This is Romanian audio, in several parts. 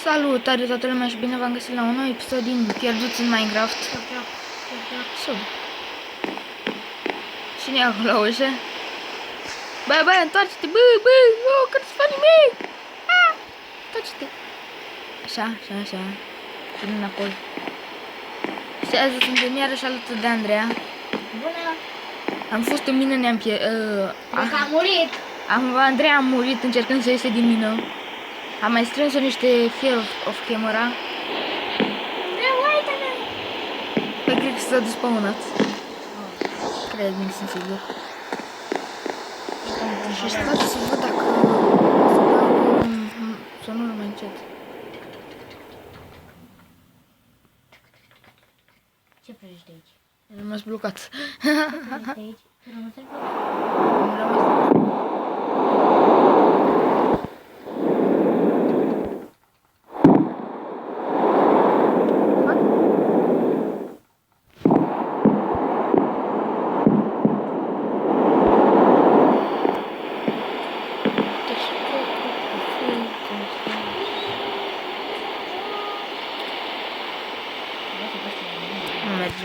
Salutare toată lumea și bine v-am găsit la un nou episod din Pierduți în Minecraft. Sub. Cine e acolo la ușă? Bă, întoarce-te, bă, oh, că-ți faci nimic! Întoarce-te! Așa. Până înapoi. Și azi suntem iarăși alături de Andreea. Bună! Am fost în mină, ne-am Dacă am murit! Andreea a murit încercând să iese din mină. Am mai strâns niște Fear of Camera. Uite-ne! Păi cred că s-a despawnat. Cred, nu sunt sigur. Și stați să văd dacă să nu mai încet. Ce prăjești aici? Am rămas blocat. Ce prăjești aici? Tu rămâi blocat? Am rămas. Nu merge.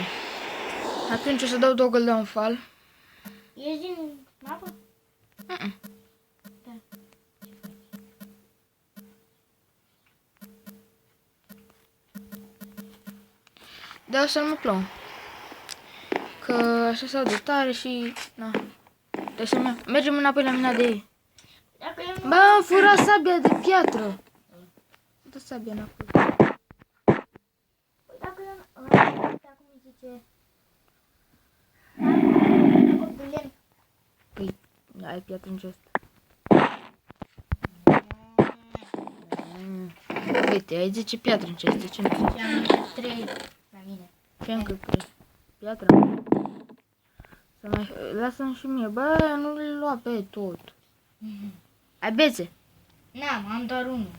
Atunci o să dau toggle down fall. Ești din mapă? Da. Da, o să nu mă plouă. Că așa s-au de tare și... Na. Deci să mergem înapoi la mina de ei. Dacă eu nu... Bă, am furat sabia de piatră. Dă sabia înapoi. Dacă eu nu... Uite cum îi zice... Am de lemn. Păi, ai piatră în gest. Uite, ai 10 piatră în gest, de ce nu faci? Și am 3 la mine. Ce încă piatră? Să mai... Lasă-mi și mie. Bă, nu le lua pe tot. Ai bețe? N-am, am doar unul.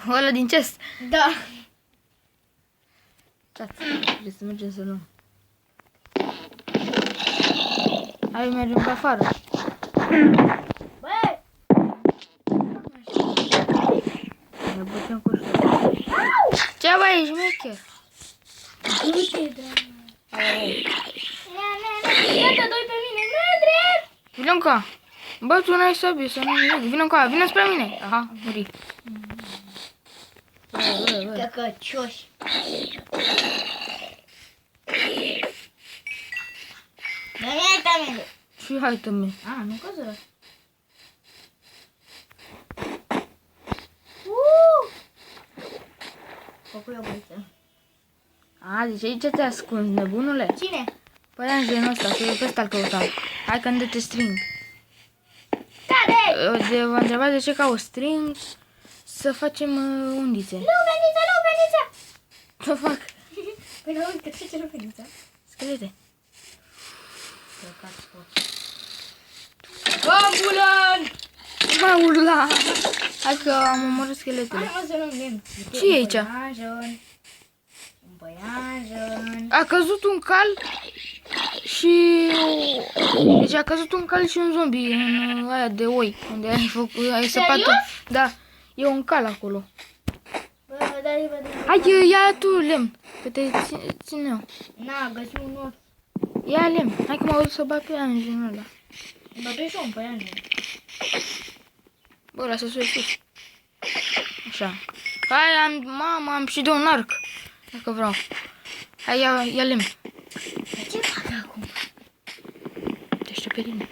Ăla din chest. Da. Trebuie să mergem să luăm. Hai, mergem pe afară. Băi! Ne bătem cu ăștia. Ce bă, ești mecher? Uite, dragă. Iată, doi pe mine. Mândre! Vino încă. Bă, tu n-ai sabie, să nu nimic. Vino încă, vino spre mine. Aha, muri. Bă. Căcăcioși. Dă-mi tamele. Și hai tăme. A, nu căză. Făcu eu băiță. A, deci aici te ascunzi, nebunule? Cine? Păi am genul ăsta, că eu pe ăsta-l căutam. Hai că îndă te string. Care? V-a întrebat de ce caut string să facem undițe. Lupenița, lupenița! Ce fac? Păi nu, uite, ce lupenița? Scălete. Ambulan! Mă urla! Hai că am omorât scheletele. Hai mă să luăm lemn. Ce e aici? Un păianjen. A căzut un cal și... Deci a căzut un cal și un zombie în aia de oi, unde ai săpat tu. Da, e un cal acolo. Bă, dă-i. Hai, ia tu lemn, că te țin eu. Na, găsi un os. Ia lemn, hai că m-au dus să bat pe anjenul ăla. Bătui și un păianjen. Bă, lasă să sus. Așa. Hai, am și de un arc, dacă vreau. Hai, ia lemn. Ce fac acum? Te aștept pe tine.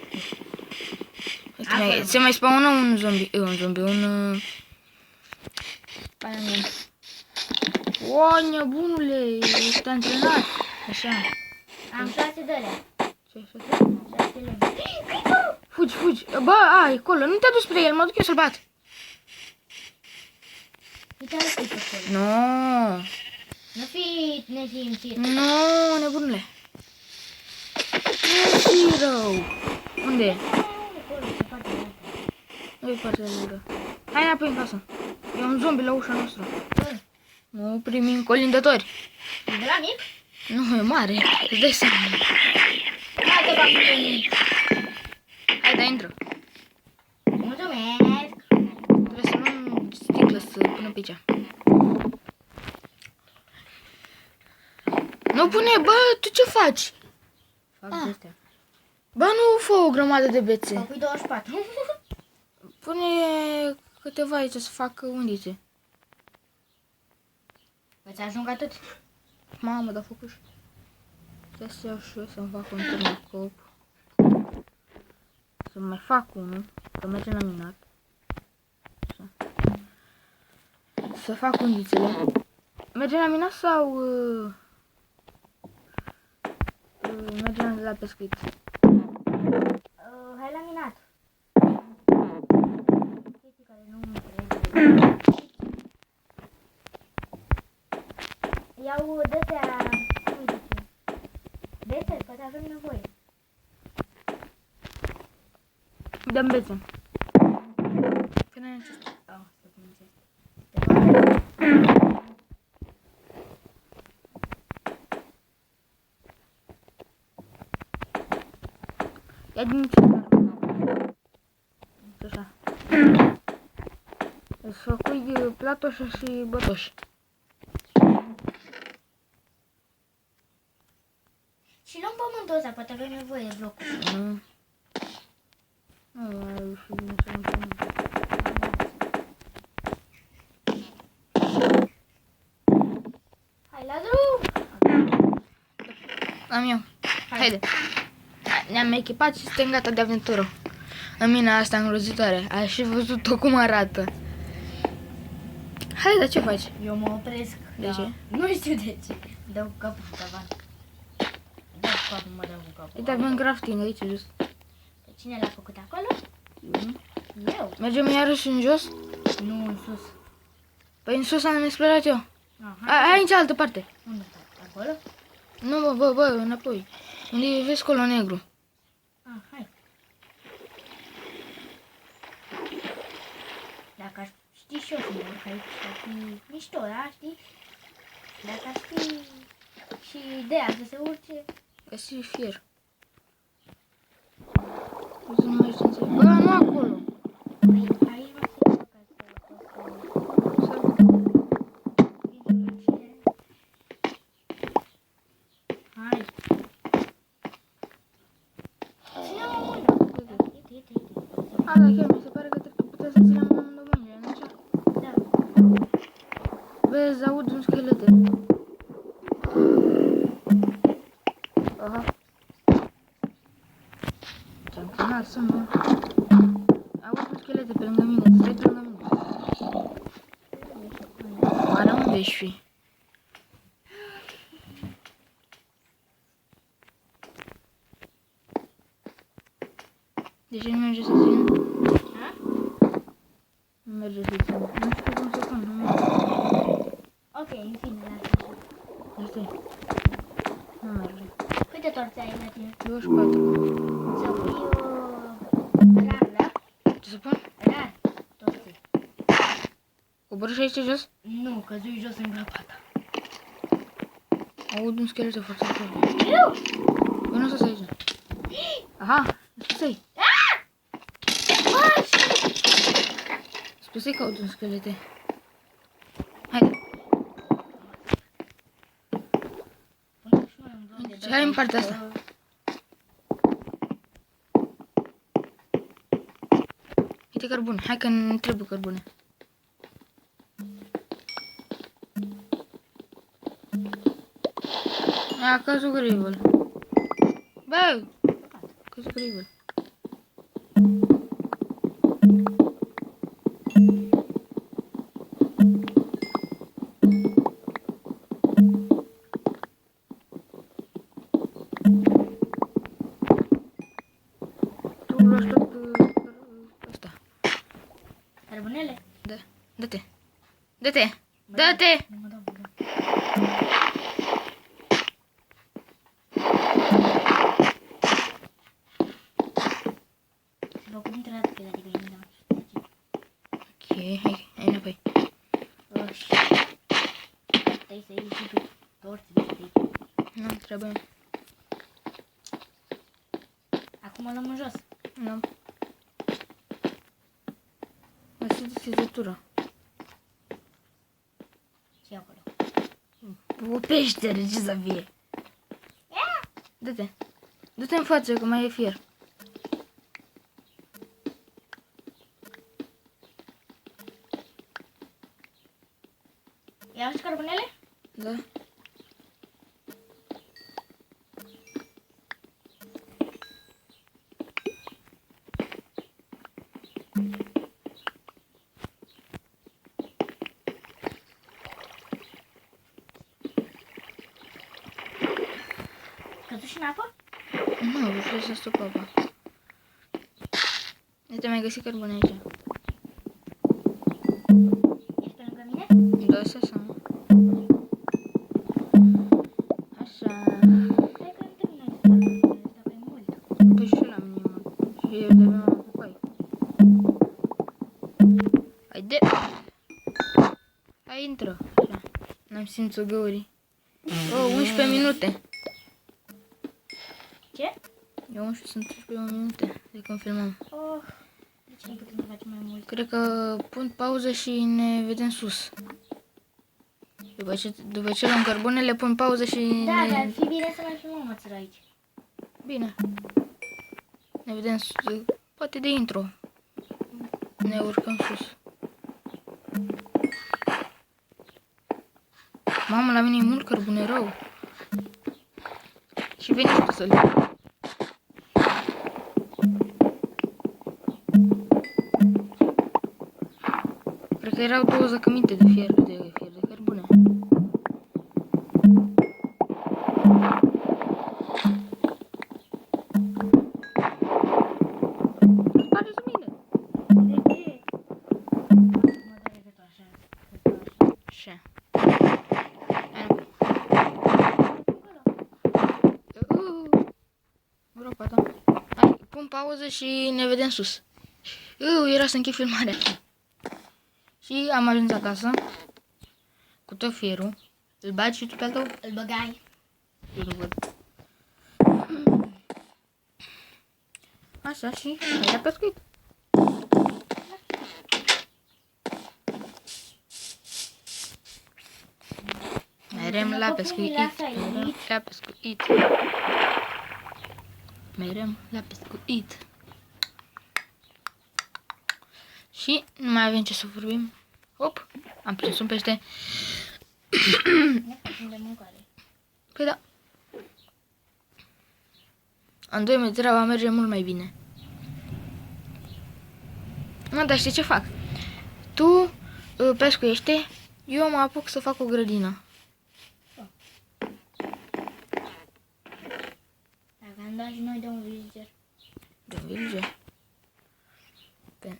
Se mai spawnă un zombie, un... Paianjen. O, nebunule, ești antrenat. Așa. Am 6 de alea. Ce 6 lemn. Fugi. Bă, e acolo, nu te duci spre el, mă duc eu să-l bat. Uite-l pe acolo. Nu, Nu fi nesimțit. nu, nebunule. Nu fi rău. Unde e? Acolo, pe partea de alta. Nu-i partea de lângă. Hai înapoi în casă. E un zombie la ușa noastră. Bă, Nu primim colindători. e de la mic? Nu, e mare. Îți dai seama. Hai te fac pe mine. Hai, da, intră. Mulțumesc. Trebuie să luăm sticlă să punem pe aici. Nu pune, bă, tu ce faci? Fac de astea. Bă, nu fă o grămadă de bețe. Fac 24. Pune câteva aici să facă undițe. Îți ajung atât? Mamă, dar făcut și... Trebuie să iau și eu să-mi fac un turnăcop. Să mai fac unul, că merge la minat. Așa. Să fac undițele. Merge la minat sau... merge la pescuit? Hai la minat. Chestii care nu îmi trebuie. Iau de-astea, cum îi zice? Bețe, că avem nevoie. Dăm bețe. Că n-ai acesta. Să pun acesta. Ia din ce? Așa. Îți făcui platoșa și bătoși. Și luăm pământul ăsta, poate avem nevoie de blocuri. Nu. Nu, ai și bine să nu. Hai la drum! Am eu. Haide. Ne-am echipat și suntem gata de aventură. În mina asta îngrozitoare. Ai și văzut-o cum arată. Hai, dar ce faci? Eu mă opresc. De ce? Nu știu de ce. Dau cu capul cu tavan. Dau cu capul, mă dau cu capul. Uite, avem crafting aici jos. Pe cine l-a făcut acolo? Eu. Mergem iarăși în jos? Nu, în sus. Păi în sus am explorat eu. Aha. Hai în cealaltă parte. Unde stai? Acolo? Nu, bă, înapoi. Unde vezi colo negru? Hai. Dacă aș ști și eu să mă urc aici, ar fi mișto, da? Știi? Dacă aș fi și ideea să se urce. Găsi fier. Nu mai știu ce. Bă, nu acolo. Păi, aici mă se urcă Hai. Ține-mă mâna. Uite. A, da, chiar mi se pare că putea să ținem amândouă mâinile, nu așa? Da. Vezi, aud un schelete. Aha. Ce-am sunat să mă... Aud un schelete pe lângă mine, stai pe lângă mine. Oare unde ești fi? De ce nu merge să țin? Ha? Nu merge să țin. Nu știu cum să pun, nu merge. Ok, în fine, lasă așa. Asta e. Nu merge. Câte torțe ai la tine? 24. Să pui rar, da? Ce să pun? Rar, torțe. Coborâ și aici jos? Nu, căzui jos în grăpata. Aud un schelete foarte tare. Eu? Bă, nu stai aici. Aha, stai. Spui că aud un schelete. Haide. Și hai în partea asta. Uite cărbune. Hai că ne trebuie cărbune. A căzut gribul. Bă! Căzut gribul. Tu îl aștept ăsta. Cărbunele? Da. Dă-te. Dă-te. Dă-te. Nu mă dau. Bă, cum intră la tine, adică e mine. Ok, hai înapoi. Stai să iei și tu torțe de aici. Nu trebuie. Acum o luăm în jos. Nu. Găsiți sezătura. O peșteră, ce să fie? Du-te. Du-te în față, că mai e fier. Ia și cărbunele? Da. Căzuși în apă? Nu, vreau să stop apa. Uite, mai găsit cărbune aici. Ești pe lângă mine? Da, să seama. Așa. Hai că nu terminăm să facă, dacă e mult. Păi și la mine e mult. Și eu de mea cu cai. Haide! Hai, intră. Așa. N-am simțit găurii. Oh, 11 minute. Ce? E 11, sunt 11 minute de când filmăm. Oh, de ce nu putem să facem mai mult? Cred că pun pauză și ne vedem sus. După ce luăm cărbunele, pun pauză și Da, ne... dar ar fi bine să mai filmăm o țără aici. Bine. Ne vedem sus. Poate de intro. Ne urcăm sus. Mamă, la mine e mult cărbune rău. Și veni și tu să-l iei. Cred că erau 2 zăcăminte de fier de cărbune. Spargeți mine. De ce? Mă doare gâtul așa. Așa. Gropa ta. Hai, pun pauză și ne vedem sus. Era să închid filmarea. Și am ajuns acasă. Cu tot fierul. Îl bagi și tu pe al tău? Îl băgai. Eu nu văd. Așa și hai la pescuit. Merem la pescuit. Merem la pescuit. Merem la pescuit. Și nu mai avem ce să vorbim. Hop, am prins un pește. Ne facem de mâncare. Păi da. În 2 metri treaba merge mult mai bine. Mă, dar știi ce fac? Tu pescuiește, eu mă apuc să fac o grădină. Dacă am dat și noi de un villager. De un village?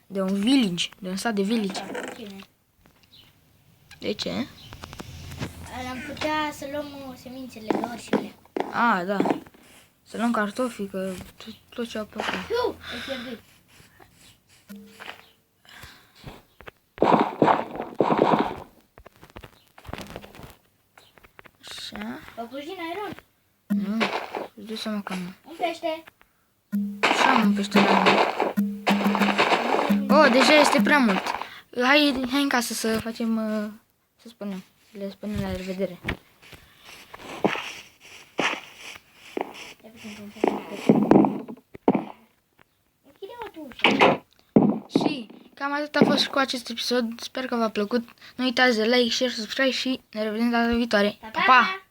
De un village, de un sat de village. Da, cu cine? De ce? Am putea să luăm semințele lor și alea. A, da. Să luăm cartofi, că tot ce apă acolo. Hiu! Ai pierdut. Așa. Făcuși din aeron. Nu, îți dai seama că nu. Un pește. Și am un pește la mine. Oh, deja este prea mult. Hai în casă să facem, să spunem. Le spunem la revedere. Închide-mă tu ușa. Și cam atât a fost cu acest episod. Sper că v-a plăcut. Nu uitați de like, share, subscribe și ne revedem data viitoare. Pa, Pa, pa!